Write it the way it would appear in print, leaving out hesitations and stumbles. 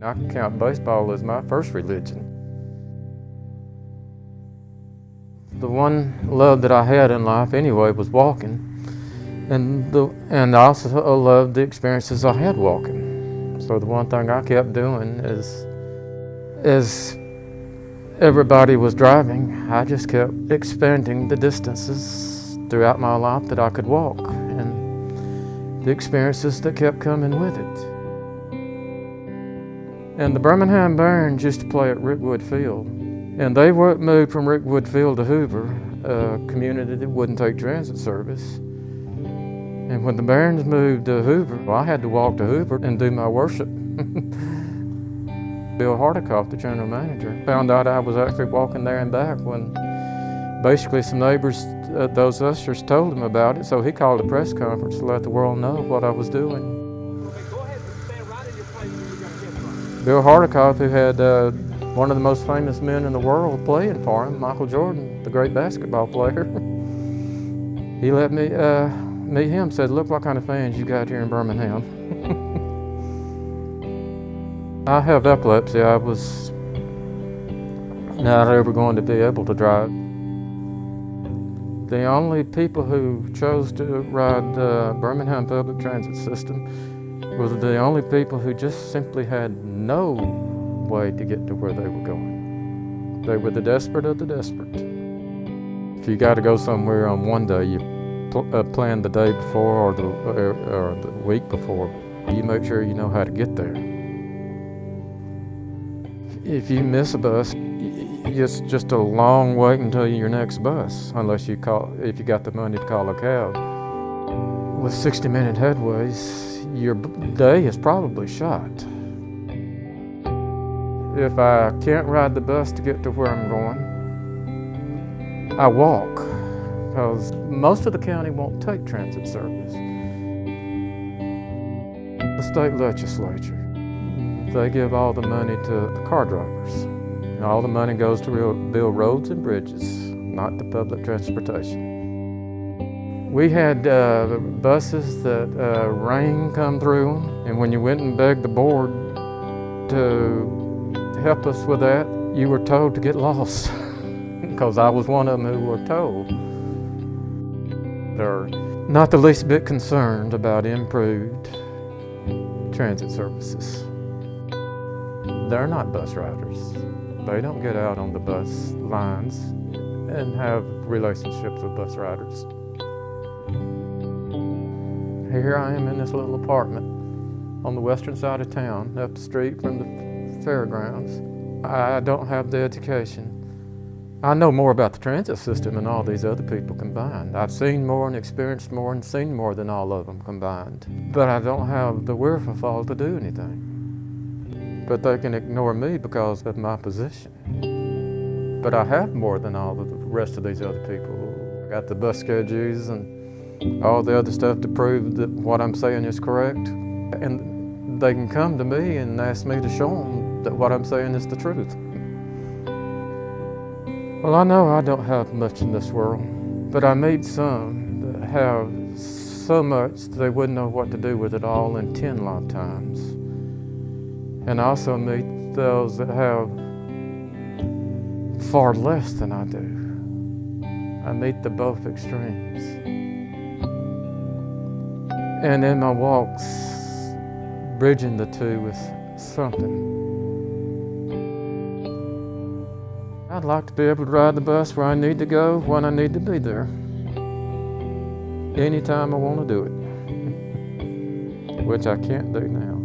I count baseball as my first religion. The one love that I had in life anyway was walking, and I also loved the experiences I had walking. So the one thing I kept doing is, as everybody was driving, I just kept expanding the distances throughout my life that I could walk, and the experiences that kept coming with it. And the Birmingham Barons used to play at Rickwood Field, and they moved from Rickwood Field to Hoover, a community that wouldn't take transit service. And when the Barons moved to Hoover, I had to walk to Hoover and do my worship. Bill Hardikoff, the general manager, found out I was actually walking there and back when basically some neighbors, those ushers, told him about it, so he called a press conference to let the world know what I was doing. Bill Hardikoff, who had one of the most famous men in the world playing for him, Michael Jordan, the great basketball player, he let me meet him, said, "Look what kind of fans you got here in Birmingham." I have epilepsy. I was not ever going to be able to drive. The only people who chose to ride the Birmingham public transit system were the only people who just simply had no way to get to where they were going. They were the desperate of the desperate. If you got to go somewhere on one day, you plan the day before or the week before. You make sure you know how to get there. If you miss a bus, it's just a long wait until your next bus, if you got the money to call a cab. With 60-minute headways, your day is probably shot. If I can't ride the bus to get to where I'm going, I walk, because most of the county won't take transit service. The state legislature, they give all the money to the car drivers. And all the money goes to build roads and bridges, not to public transportation. We had buses that rain come through them, and when you went and begged the board to help us with that, you were told to get lost, because I was one of them who were told. They're not the least bit concerned about improved transit services. They're not bus riders. They don't get out on the bus lines and have relationships with bus riders. Here I am in this little apartment on the western side of town, up the street from the fairgrounds. I don't have the education. I know more about the transit system than all these other people combined. I've seen more and experienced more and seen more than all of them combined. But I don't have the wherewithal to do anything. But they can ignore me because of my position. But I have more than all of the rest of these other people. I got the bus schedules and all the other stuff to prove that what I'm saying is correct. And they can come to me and ask me to show them that what I'm saying is the truth. Well, I know I don't have much in this world, but I meet some that have so much that they wouldn't know what to do with it all in 10 lifetimes. And I also meet those that have far less than I do. I meet the both extremes. And in my walks, bridging the two with something. I'd like to be able to ride the bus where I need to go, when I need to be there. Anytime I want to do it, which I can't do now.